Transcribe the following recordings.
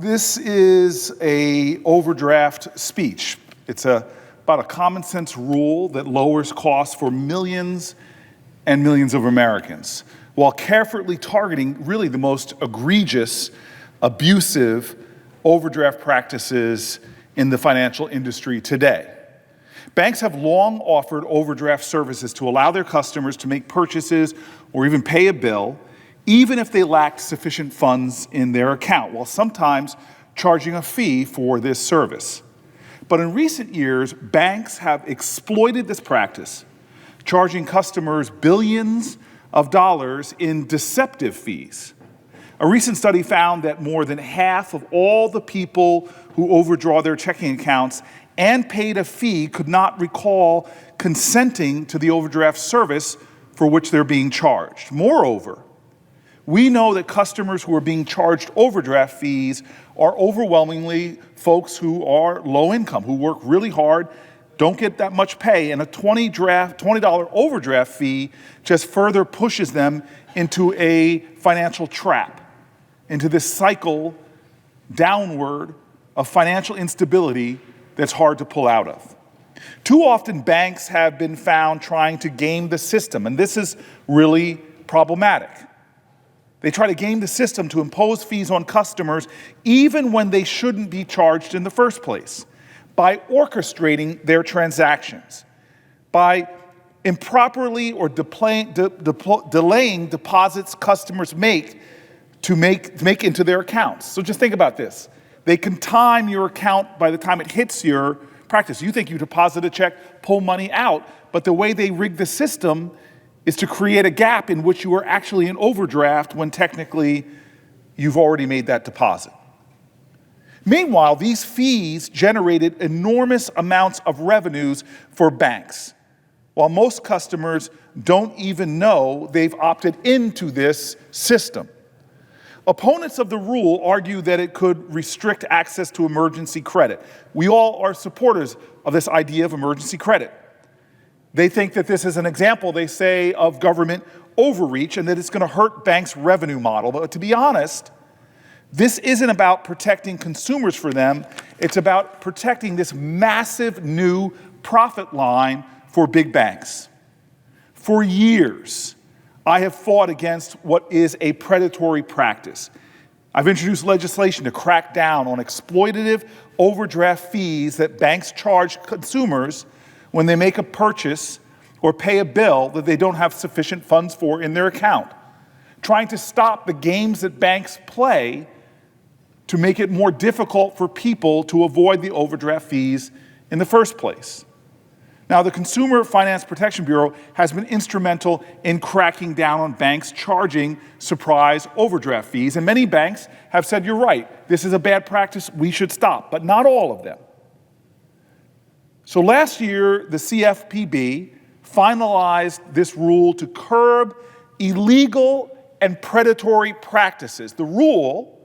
This is an overdraft speech. It's about a common sense rule that lowers costs for millions and millions of Americans, while carefully targeting really the most egregious, abusive overdraft practices in the financial industry today. Banks have long offered overdraft services to allow their customers to make purchases or even pay a bill, even if they lacked sufficient funds in their account, while sometimes charging a fee for this service. But in recent years, banks have exploited this practice, charging customers billions of dollars in deceptive fees. A recent study found that more than half of all the people who overdraw their checking accounts and paid a fee could not recall consenting to the overdraft service for which they're being charged. Moreover, we know that customers who are being charged overdraft fees are overwhelmingly folks who are low income, who work really hard, don't get that much pay, and a $20 overdraft fee just further pushes them into a financial trap, into this cycle downward of financial instability that's hard to pull out of. Too often, banks have been found trying to game the system, and this is really problematic. They try to game the system to impose fees on customers even when they shouldn't be charged in the first place, by orchestrating their transactions, by improperly or delaying deposits customers make into their accounts. So just think about this. They can time your account by the time it hits your practice. You think you deposit a check, pull money out, but the way they rig the system is to create a gap in which you are actually in overdraft when technically you've already made that deposit. Meanwhile, these fees generated enormous amounts of revenues for banks, while most customers don't even know they've opted into this system. Opponents of the rule argue that it could restrict access to emergency credit. We all are supporters of this idea of emergency credit. They think that this is an example, they say, of government overreach and that it's going to hurt banks' revenue model. But to be honest, this isn't about protecting consumers for them. It's about protecting this massive new profit line for big banks. For years, I have fought against what is a predatory practice. I've introduced legislation to crack down on exploitative overdraft fees that banks charge consumers when they make a purchase or pay a bill that they don't have sufficient funds for in their account, trying to stop the games that banks play to make it more difficult for people to avoid the overdraft fees in the first place. Now, the Consumer Finance Protection Bureau has been instrumental in cracking down on banks charging surprise overdraft fees, and many banks have said, you're right, this is a bad practice, we should stop, but not all of them. So last year, the CFPB finalized this rule to curb illegal and predatory practices. The rule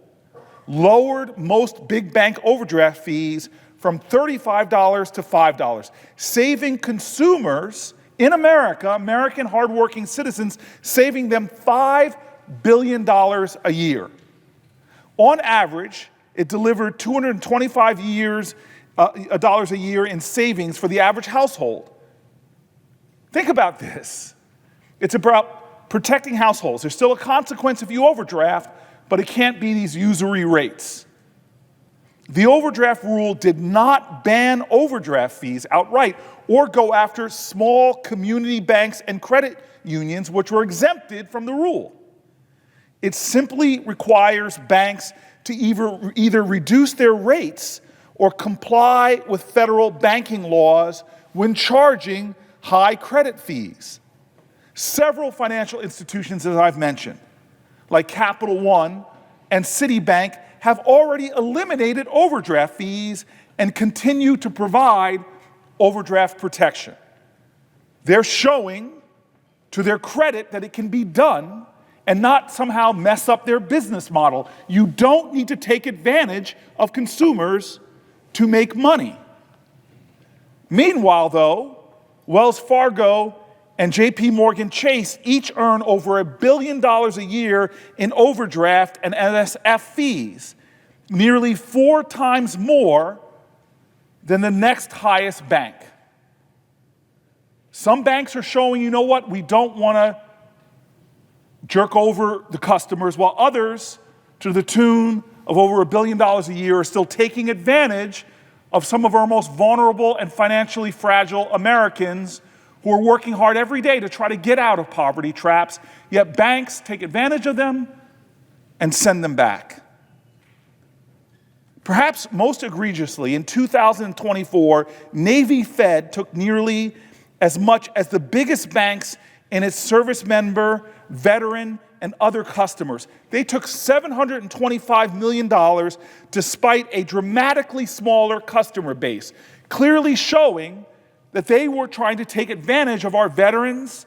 lowered most big bank overdraft fees from $35 to $5, saving consumers in America, American hardworking citizens, saving them $5 billion a year. On average, it delivered $225 dollars a year in savings for the average household. Think about this. It's about protecting households. There's still a consequence if you overdraft, but it can't be these usury rates. The overdraft rule did not ban overdraft fees outright or go after small community banks and credit unions, which were exempted from the rule. It simply requires banks to either reduce their rates or comply with federal banking laws when charging high credit fees. Several financial institutions, as I've mentioned, like Capital One and Citibank, have already eliminated overdraft fees and continue to provide overdraft protection. They're showing, to their credit, that it can be done and not somehow mess up their business model. You don't need to take advantage of consumers to make money. Meanwhile, though, Wells Fargo and JP Morgan Chase each earn over $1 billion a year in overdraft and NSF fees. nearly 4 times more than the next highest bank. Some banks are showing, you know what, we don't want to jerk over the customers, while others, to the tune of over $1 billion a year, are still taking advantage of some of our most vulnerable and financially fragile Americans who are working hard every day to try to get out of poverty traps, yet banks take advantage of them and send them back. Perhaps most egregiously, in 2024, Navy Fed took nearly as much as the biggest banks in its service member, veteran, and other customers. They took $725 million despite a dramatically smaller customer base, clearly showing that they were trying to take advantage of our veterans,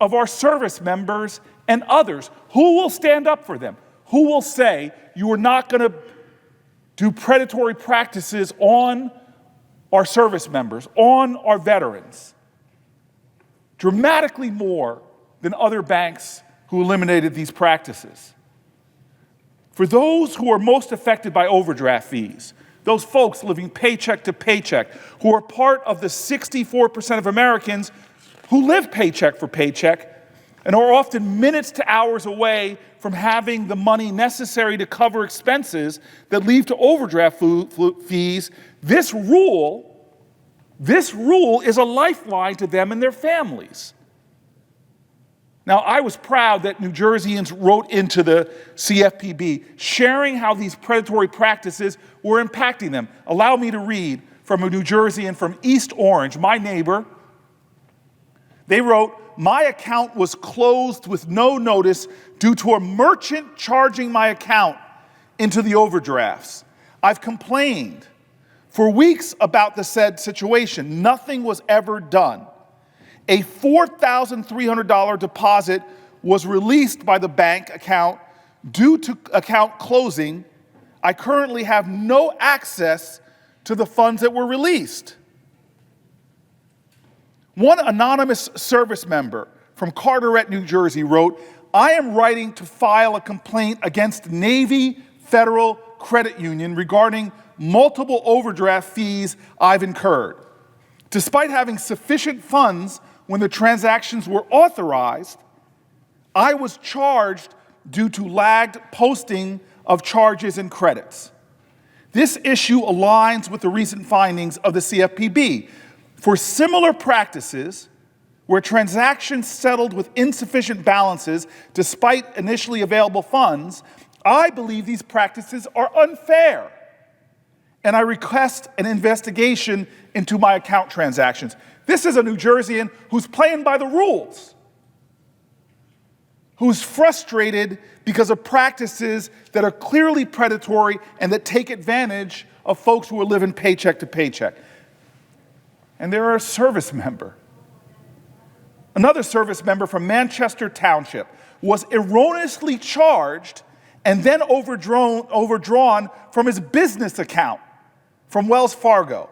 of our service members, and others. Who will stand up for them? Who will say, you are not going to do predatory practices on our service members, on our veterans? Dramatically more than other banks who eliminated these practices. For those who are most affected by overdraft fees, those folks living paycheck to paycheck, who are part of the 64% of Americans who live paycheck for paycheck and are often minutes to hours away from having the money necessary to cover expenses that lead to overdraft fees, this rule is a lifeline to them and their families. Now, I was proud that New Jerseyans wrote into the CFPB, sharing how these predatory practices were impacting them. Allow me to read from a New Jerseyan from East Orange, my neighbor. They wrote, "My account was closed with no notice due to a merchant charging my account into the overdrafts. I've complained for weeks about the said situation. Nothing was ever done. A $4,300 deposit was released by the bank account due to account closing. I currently have no access to the funds that were released." One anonymous service member from Carteret, New Jersey wrote, "I am writing to file a complaint against Navy Federal Credit Union regarding multiple overdraft fees I've incurred. Despite having sufficient funds when the transactions were authorized, I was charged due to lagged posting of charges and credits. This issue aligns with the recent findings of the CFPB. For similar practices, where transactions settled with insufficient balances despite initially available funds, I believe these practices are unfair, and I request an investigation into my account transactions." This is a New Jerseyan who's playing by the rules, who's frustrated because of practices that are clearly predatory and that take advantage of folks who are living paycheck to paycheck. And they're a service member. Another service member from Manchester Township was erroneously charged and then overdrawn from his business account from Wells Fargo.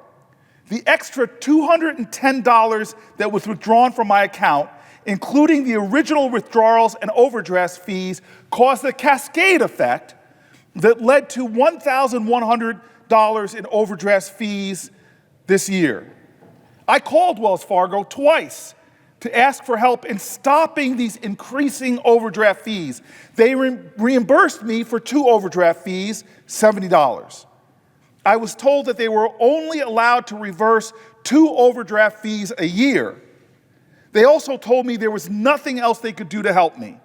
The extra $210 that was withdrawn from my account, including the original withdrawals and overdraft fees, caused a cascade effect that led to $1,100 in overdraft fees this year. I called Wells Fargo twice to ask for help in stopping these increasing overdraft fees. They reimbursed me for 2 overdraft fees, $70. I was told that they were only allowed to reverse 2 overdraft fees a year. They also told me there was nothing else they could do to help me.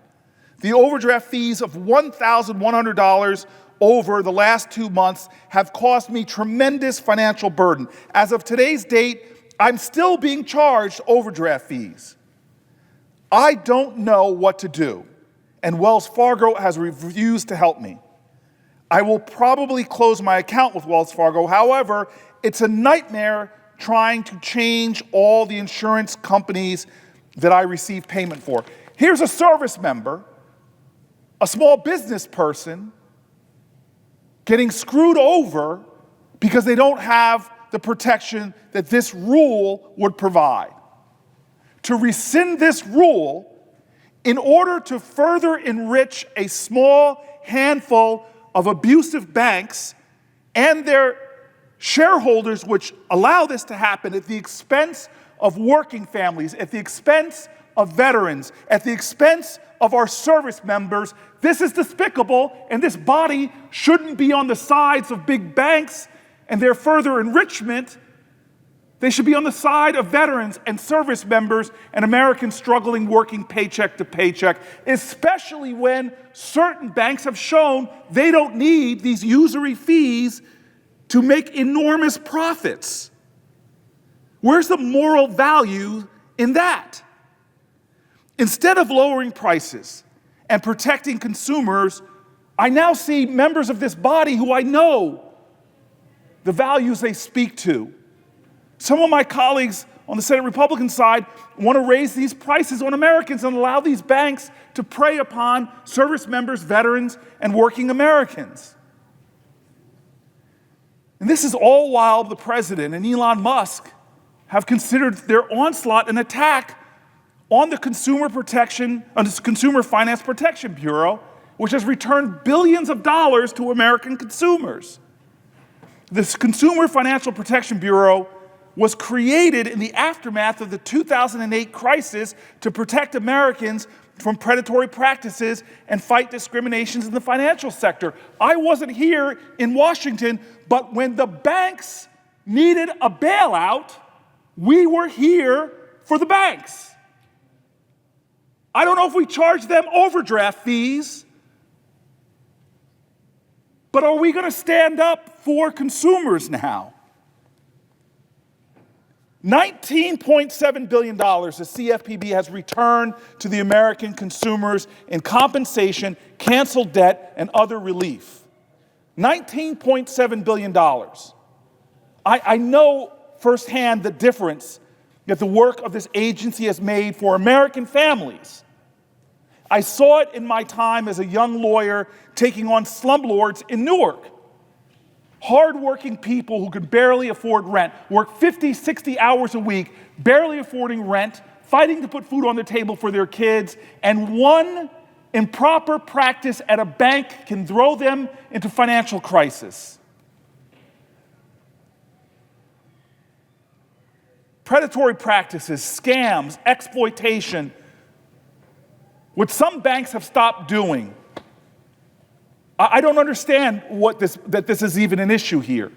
The overdraft fees of $1,100 over the last 2 months have caused me tremendous financial burden. As of today's date, I'm still being charged overdraft fees. I don't know what to do, and Wells Fargo has refused to help me. I will probably close my account with Wells Fargo. However, it's a nightmare trying to change all the insurance companies that I receive payment for. Here's a service member, a small business person, getting screwed over because they don't have the protection that this rule would provide. To rescind this rule in order to further enrich a small handful of abusive banks and their shareholders, which allow this to happen at the expense of working families, at the expense of veterans, at the expense of our service members. This is despicable, and this body shouldn't be on the sides of big banks and their further enrichment. They should be on the side of veterans and service members and Americans struggling, working paycheck to paycheck, especially when certain banks have shown they don't need these usury fees to make enormous profits. Where's the moral value in that? Instead of lowering prices and protecting consumers, I now see members of this body who I know the values they speak to. Some of my colleagues on the Senate Republican side want to raise these prices on Americans and allow these banks to prey upon service members, veterans, and working Americans. And this is all while the president and Elon Musk have considered their onslaught an attack on the Consumer Finance Protection Bureau, which has returned billions of dollars to American consumers. This Consumer Financial Protection Bureau was created in the aftermath of the 2008 crisis to protect Americans from predatory practices and fight discriminations in the financial sector. I wasn't here in Washington, but when the banks needed a bailout, we were here for the banks. I don't know if we charge them overdraft fees, but are we going to stand up for consumers now? $19.7 billion the CFPB has returned to the American consumers in compensation, canceled debt, and other relief. $19.7 billion. I know firsthand the difference that the work of this agency has made for American families. I saw it in my time as a young lawyer taking on slumlords in Newark. Hardworking people who could barely afford rent, work 50, 60 hours a week, barely affording rent, fighting to put food on the table for their kids, and one improper practice at a bank can throw them into financial crisis. Predatory practices, scams, exploitation, which some banks have stopped doing. I don't understand that this is even an issue here.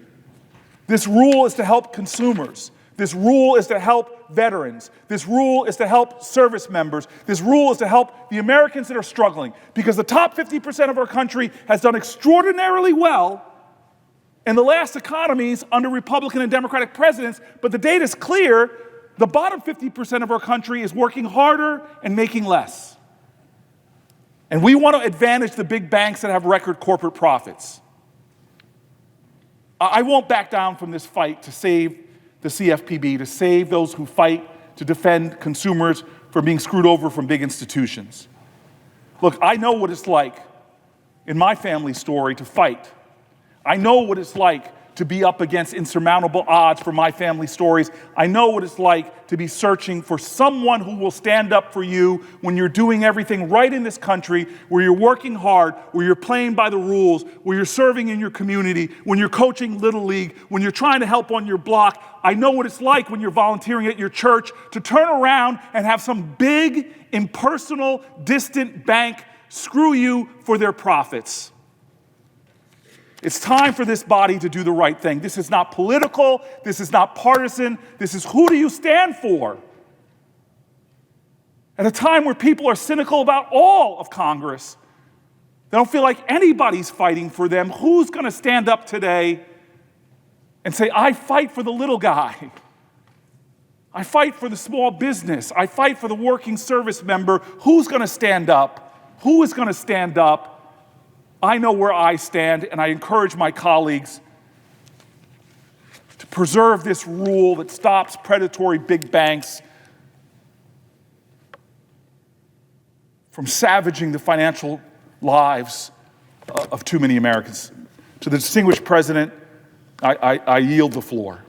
This rule is to help consumers. This rule is to help veterans. This rule is to help service members. This rule is to help the Americans that are struggling, because the top 50% of our country has done extraordinarily well in the last economies under Republican and Democratic presidents, but the data is clear. The bottom 50% of our country is working harder and making less. And we want to advantage the big banks that have record corporate profits. I won't back down from this fight to save the CFPB, to save those who fight to defend consumers from being screwed over from big institutions. Look, I know what it's like in my family story to fight. I know what it's like to be up against insurmountable odds for my family stories. I know what it's like to be searching for someone who will stand up for you when you're doing everything right in this country, where you're working hard, where you're playing by the rules, where you're serving in your community, when you're coaching Little League, when you're trying to help on your block. I know what it's like when you're volunteering at your church to turn around and have some big, impersonal, distant bank screw you for their profits. It's time for this body to do the right thing. This is not political. This is not partisan. This is, who do you stand for? At a time where people are cynical about all of Congress, they don't feel like anybody's fighting for them. Who's going to stand up today and say, I fight for the little guy. I fight for the small business. I fight for the working service member. Who's going to stand up? Who is going to stand up? I know where I stand, and I encourage my colleagues to preserve this rule that stops predatory big banks from savaging the financial lives of too many Americans. To the distinguished president, I yield the floor.